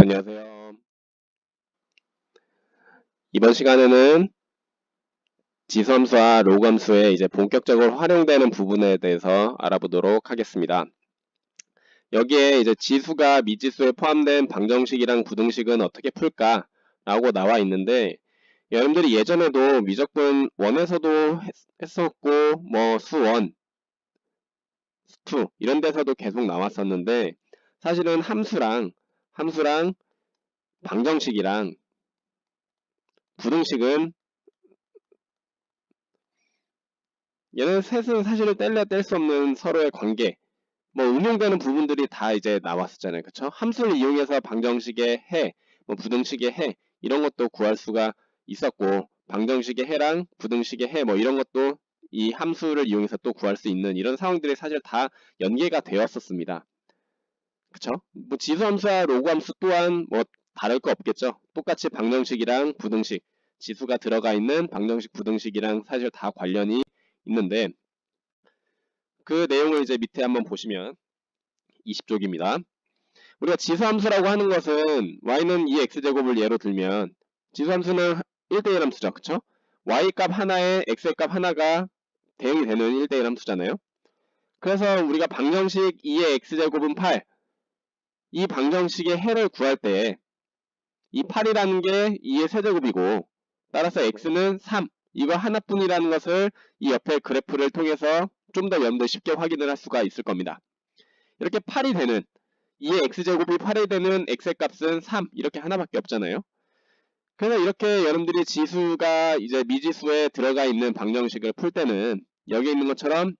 안녕하세요. 이번 시간에는 지수함수와 로그함수에 이제 본격적으로 활용되는 부분에 대해서 알아보도록 하겠습니다. 여기에 이제 지수가 미지수에 포함된 방정식이랑 부등식은 어떻게 풀까? 라고 나와 있는데, 여러분들이 예전에도 미적분 1에서도 했었고, 뭐 수1, 수2 이런 데서도 계속 나왔었는데, 사실은 함수랑 방정식이랑 부등식은 얘는 셋은 사실은 뗄래야 뗄 수 없는 서로의 관계, 뭐 응용되는 부분들이 다 이제 나왔었잖아요. 그쵸? 함수를 이용해서 방정식의 해, 뭐 부등식의 해 이런 것도 구할 수가 있었고, 방정식의 해랑 부등식의 해 뭐 이런 것도 이 함수를 이용해서 또 구할 수 있는 이런 상황들이 사실 다 연계가 되었었습니다. 그쵸? 뭐 지수함수와 로그함수 또한 뭐 다를 거 없겠죠? 똑같이 방정식이랑 부등식, 지수가 들어가 있는 방정식 부등식이랑 사실 다 관련이 있는데, 그 내용을 이제 밑에 한번 보시면 20쪽입니다. 우리가 지수함수라고 하는 것은 y는 2x제곱을 예로 들면, 지수함수는 1대1 함수죠. 그쵸? y값 하나에 x값 하나가 대응이 되는 1대1 함수잖아요. 그래서 우리가 방정식 2의 x제곱은 8, 이 방정식의 해를 구할 때 이 8이라는 게 2의 세제곱이고, 따라서 x는 3, 이거 하나뿐이라는 것을 이 옆에 그래프를 통해서 좀 더 여러분들 쉽게 확인을 할 수가 있을 겁니다. 이렇게 8이 되는 2의 x제곱이 8이 되는 x의 값은 3 이렇게 하나밖에 없잖아요. 그래서 이렇게 여러분들이 지수가 이제 미지수에 들어가 있는 방정식을 풀 때는 여기 있는 것처럼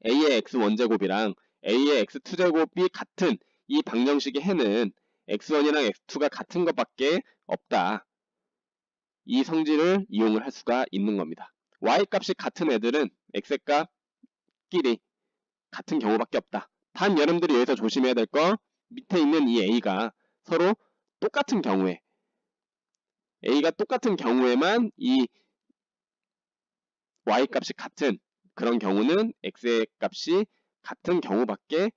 a의 x1제곱이랑 a의 x2제곱이 같은 이 방정식의 해는 x1이랑 x2가 같은 것밖에 없다. 이 성질을 이용을 할 수가 있는 겁니다. y값이 같은 애들은 x의 값끼리 같은 경우밖에 없다. 단 여러분들이 여기서 조심해야 될 거, 밑에 있는 이 a가 서로 똑같은 경우에, a가 똑같은 경우에만 이 y값이 같은 그런 경우는 x의 값이 같은 경우밖에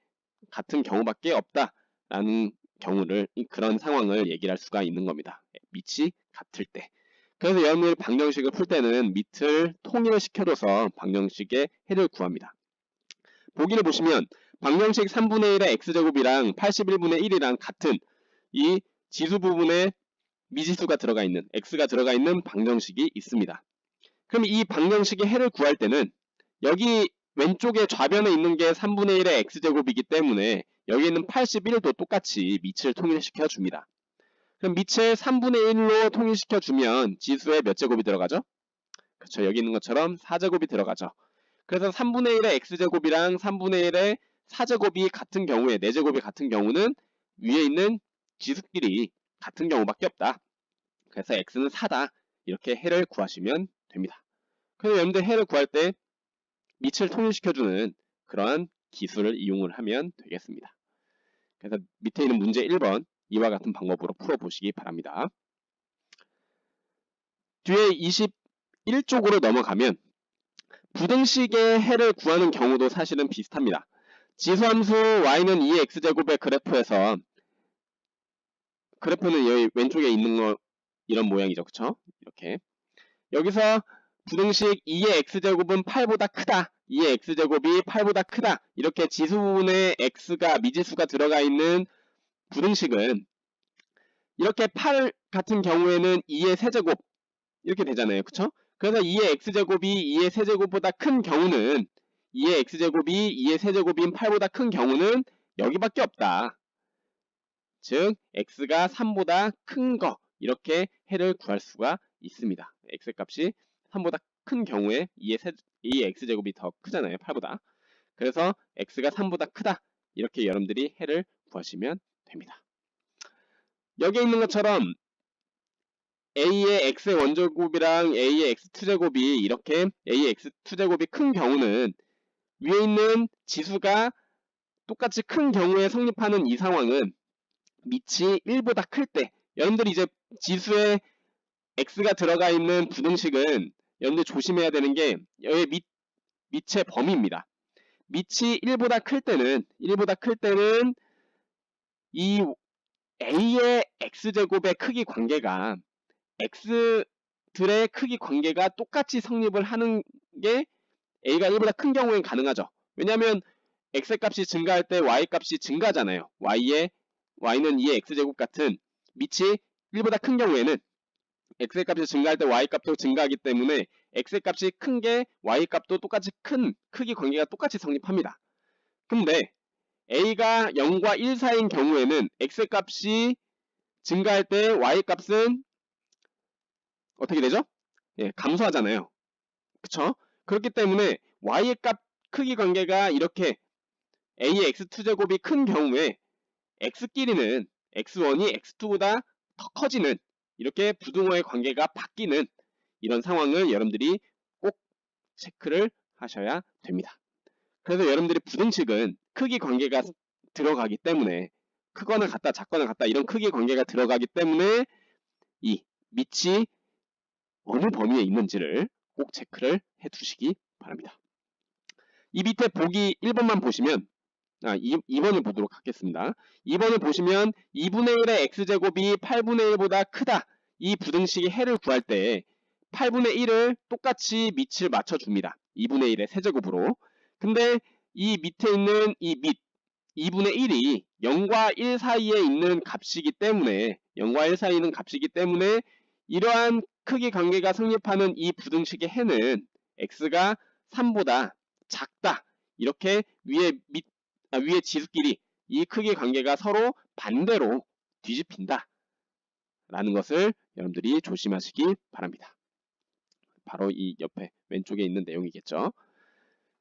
없다라는 경우를, 그런 상황을 얘기할 수가 있는 겁니다. 밑이 같을 때. 그래서 여러분들이 방정식을 풀 때는 밑을 통일시켜줘서 방정식의 해를 구합니다. 보기를 보시면 방정식 3분의 1의 x제곱이랑 81분의 1이랑 같은 이 지수 부분에 미지수가 들어가 있는, x가 들어가 있는 방정식이 있습니다. 그럼 이 방정식의 해를 구할 때는 여기 왼쪽에 좌변에 있는 게 3분의 1의 x제곱이기 때문에 여기 있는 81도 똑같이 밑을 통일시켜 줍니다. 그럼 밑을 3분의 1로 통일시켜 주면 지수에 몇 제곱이 들어가죠? 그렇죠. 여기 있는 것처럼 4제곱이 들어가죠. 그래서 3분의 1의 x제곱이랑 3분의 1의 4제곱이 같은 경우에, 4제곱이 같은 경우는 위에 있는 지수끼리 같은 경우밖에 없다. 그래서 x는 4다. 이렇게 해를 구하시면 됩니다. 그래서 여러분들 해를 구할 때 밑을 통일시켜주는 그러한 기술을 이용을 하면 되겠습니다. 그래서 밑에 있는 문제 1번 이와 같은 방법으로 풀어보시기 바랍니다. 뒤에 21쪽으로 넘어가면 부등식의 해를 구하는 경우도 사실은 비슷합니다. 지수함수 y는 2의 x제곱의 그래프에서, 그래프는 여기 왼쪽에 있는 거 이런 모양이죠. 그쵸? 이렇게 여기서 부등식 2의 x제곱은 8보다 크다, 2의 x제곱이 8보다 크다, 이렇게 지수 부분에 x가 미지수가 들어가 있는 부등식은 이렇게 8 같은 경우에는 2의 세제곱 이렇게 되잖아요. 그쵸? 그래서 2의 x제곱이 2의 세제곱보다 큰 경우는, 2의 x제곱이 2의 세제곱인 8보다 큰 경우는 여기밖에 없다. 즉 x가 3보다 큰 거, 이렇게 해를 구할 수가 있습니다. x값이 3보다 큰 경우에 2의 x제곱이 더 크잖아요. 8보다. 그래서 x가 3보다 크다. 이렇게 여러분들이 해를 구하시면 됩니다. 여기에 있는 것처럼 a의 x의 원제곱이랑 a의 x2제곱이 이렇게 a의 x2제곱이 큰 경우는, 위에 있는 지수가 똑같이 큰 경우에 성립하는 이 상황은 밑이 1보다 클 때, 여러분들이 이제 지수에 x가 들어가 있는 부등식은 여러분들 조심해야 되는 게 여기 밑의 범위입니다. 밑이 1보다 클 때는 이 A의 x제곱의 크기 관계가 x들의 크기 관계가 똑같이 성립을 하는 게 A가 1보다 큰 경우엔 가능하죠. 왜냐하면 x 값이 증가할 때 y 값이 증가하잖아요. y는 2의 x제곱 같은 밑이 1보다 큰 경우에는 x 값이 증가할 때 y 값도 증가하기 때문에 x 값이 큰 게 y 값도 똑같이 큰 크기 관계가 똑같이 성립합니다. 근데 A가 0과 1 사이인 경우에는 x 값이 증가할 때 y 값은 어떻게 되죠? 예, 감소하잖아요. 그쵸? 그렇기 때문에 y의 값 크기 관계가 이렇게 a의 x2제곱이 큰 경우에 x끼리는 x1이 x2보다 더 커지는 이렇게 부등호의 관계가 바뀌는 이런 상황을 여러분들이 꼭 체크를 하셔야 됩니다. 그래서 여러분들이 부등식은 크기 관계가 들어가기 때문에 크거나 같다 작거나 같다 이런 크기 관계가 들어가기 때문에 이 밑이 어느 범위에 있는지를 꼭 체크를 해 두시기 바랍니다. 이 밑에 보기 1번만 보시면 2번을 보도록 하겠습니다. 2번을 보시면 2분의 1의 x제곱이 8분의 1보다 크다. 이 부등식의 해를 구할 때 8분의 1을 똑같이 밑을 맞춰줍니다. 2분의 1의 세제곱으로. 근데 이 밑에 있는 이 밑 2분의 1이 0과 1 사이에 있는 값이기 때문에 이러한 크기 관계가 성립하는 이 부등식의 해는 x가 3보다 작다. 이렇게 위에 지수끼리 이 크기 관계가 서로 반대로 뒤집힌다. 라는 것을 여러분들이 조심하시기 바랍니다. 바로 이 옆에 왼쪽에 있는 내용이겠죠.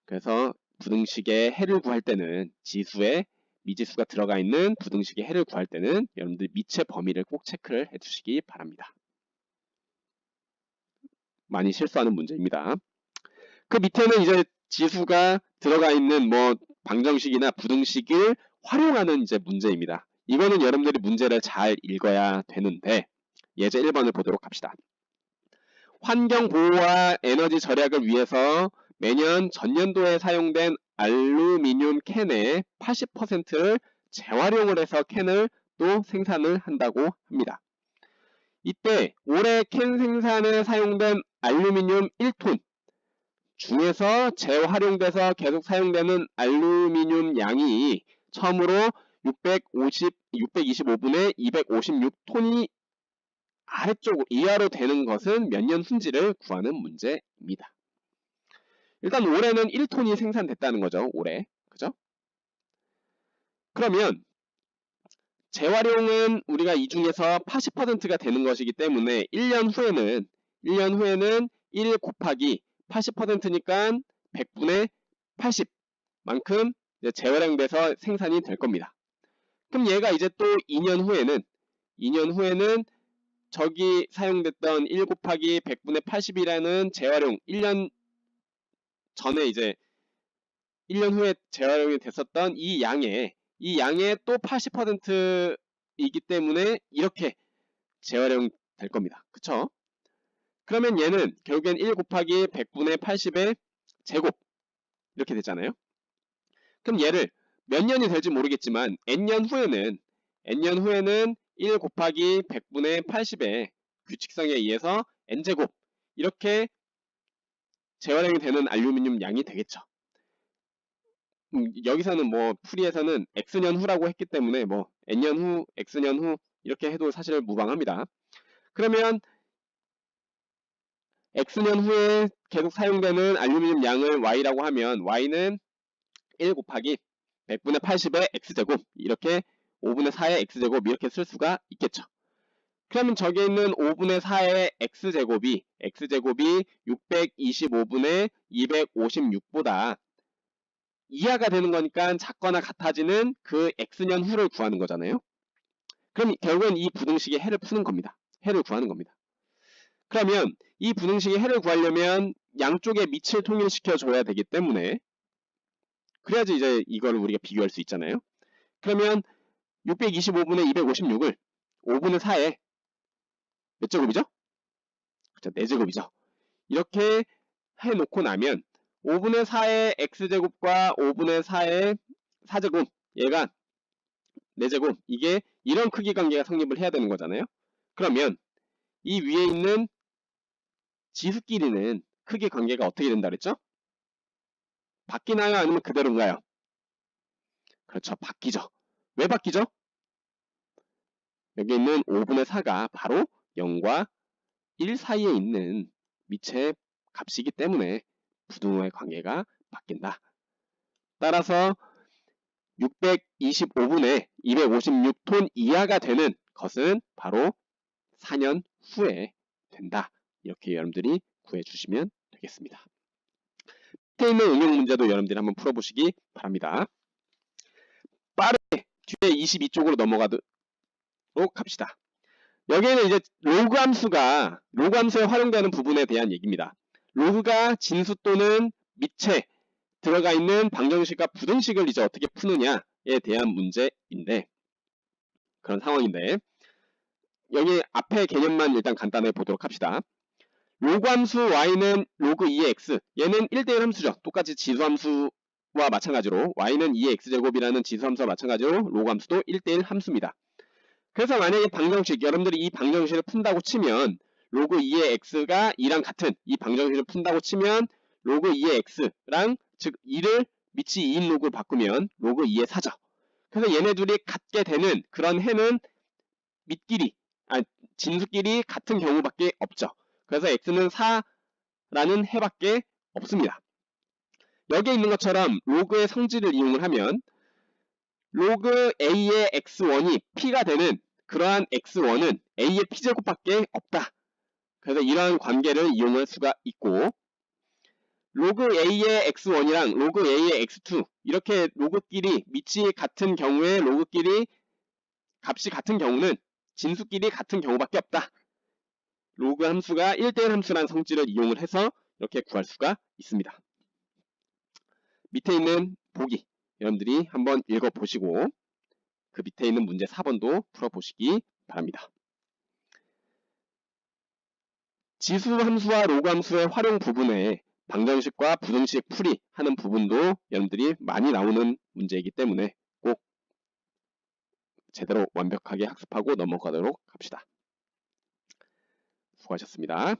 그래서 부등식의 해를 구할 때는 지수에 미지수가 들어가 있는 부등식의 해를 구할 때는 여러분들 밑의 범위를 꼭 체크를 해 주시기 바랍니다. 많이 실수하는 문제입니다. 그 밑에는 이제 지수가 들어가 있는 뭐 방정식이나 부등식을 활용하는 이제 문제입니다. 이거는 여러분들이 문제를 잘 읽어야 되는데 예제 1번을 보도록 합시다. 환경 보호와 에너지 절약을 위해서 매년 전년도에 사용된 알루미늄 캔의 80%를 재활용을 해서 캔을 또 생산을 한다고 합니다. 이때 올해 캔 생산에 사용된 알루미늄 1톤 중에서 재활용돼서 계속 사용되는 알루미늄 양이 처음으로 625분의 256톤이 아래쪽 이하로 되는 것은 몇 년 후인지를 구하는 문제입니다. 일단 올해는 1톤이 생산됐다는 거죠. 올해. 그죠? 그러면 재활용은 우리가 이 중에서 80%가 되는 것이기 때문에 1년 후에는 1 곱하기 80%니까 100분의 80만큼 재활용돼서 생산이 될 겁니다. 그럼 얘가 이제 또 2년 후에는 저기 사용됐던 1 곱하기 100분의 80이라는 재활용 1년 전에 이제 1년 후에 재활용이 됐었던 이 양의 또 80%이기 때문에 이렇게 재활용 될 겁니다. 그쵸? 그러면 얘는 결국엔 1 곱하기 100분의 80의 제곱 이렇게 되잖아요. 그럼 얘를 몇 년이 될지 모르겠지만 n년 후에는 1 곱하기 100분의 80의 규칙성에 의해서 n제곱 이렇게 재활용이 되는 알루미늄 양이 되겠죠. 여기서는 뭐 풀이에서는 x년 후라고 했기 때문에 뭐 n년 후, x년 후 이렇게 해도 사실 무방합니다. 그러면 x년 후에 계속 사용되는 알루미늄 양을 y라고 하면 y는 1 곱하기 100분의 80의 x제곱 이렇게 5분의 4의 x제곱 이렇게 쓸 수가 있겠죠. 그러면 저기에 있는 5분의 4의 x제곱이 625분의 256보다 이하가 되는 거니까 작거나 같아지는 그 x년 후를 구하는 거잖아요. 그럼 결국엔 이 부등식의 해를 푸는 겁니다. 해를 구하는 겁니다. 그러면 이 부등식의 해를 구하려면 양쪽의 밑을 통일시켜 줘야 되기 때문에 그래야지 이제 이거를 우리가 비교할 수 있잖아요. 그러면 625분의 256을 5분의 4에 몇 제곱이죠? 그렇죠. 4제곱이죠. 이렇게 해놓고 나면 5분의 4의 x제곱과 5분의 4의 4제곱 얘가 4제곱 이게 이런 크기 관계가 성립을 해야 되는 거잖아요. 그러면 이 위에 있는 지수끼리는 크기 관계가 어떻게 된다 그랬죠? 바뀌나요? 아니면 그대로인가요? 그렇죠. 바뀌죠. 왜 바뀌죠? 여기 있는 5분의 4가 바로 0과 1 사이에 있는 미체의 값이기 때문에 부등호의 관계가 바뀐다. 따라서 625분의 256톤 이하가 되는 것은 바로 4년 후에 된다. 이렇게 여러분들이 구해주시면 되겠습니다. 밑에 있는 응용 문제도 여러분들이 한번 풀어보시기 바랍니다. 빠르게 뒤에 22쪽으로 넘어가도록 합시다. 여기에는 이제 로그 함수에 활용되는 부분에 대한 얘기입니다. 로그가 진수 또는 미체 들어가 있는 방정식과 부등식을 이제 어떻게 푸느냐에 대한 문제인데, 그런 상황인데, 여기 앞에 개념만 일단 간단하게 보도록 합시다. 로그 함수 y는 로그 2의 x, 얘는 1대1 함수죠. 똑같이 지수함수와 마찬가지로 y는 2의 x제곱이라는 지수함수와 마찬가지로 로그 함수도 1대1 함수입니다. 그래서 만약에 방정식, 여러분들이 이 방정식을 푼다고 치면 로그 2의 x가 2랑 같은 이 방정식을 푼다고 치면 로그 2의 x랑 즉 2를 미치 2인 로그로 바꾸면 로그 2의 4죠. 그래서 얘네 둘이 같게 되는 그런 해는 진수끼리 같은 경우밖에 없죠. 그래서 x는 4라는 해밖에 없습니다. 여기에 있는 것처럼 로그의 성질을 이용을 하면 로그 a의 x1이 p가 되는 그러한 x1은 a의 p제곱밖에 없다. 그래서 이러한 관계를 이용할 수가 있고, 로그 a의 x1이랑 로그 a의 x2 이렇게 로그끼리 밑이 같은 경우에 로그끼리 값이 같은 경우는 진수끼리 같은 경우밖에 없다. 로그 함수가 1대1 함수라는 성질을 이용을 해서 이렇게 구할 수가 있습니다. 밑에 있는 보기 여러분들이 한번 읽어보시고 그 밑에 있는 문제 4번도 풀어보시기 바랍니다. 지수 함수와 로그 함수의 활용 부분에 방정식과 부등식 풀이 하는 부분도 여러분들이 많이 나오는 문제이기 때문에 꼭 제대로 완벽하게 학습하고 넘어가도록 합시다. 수고하셨습니다.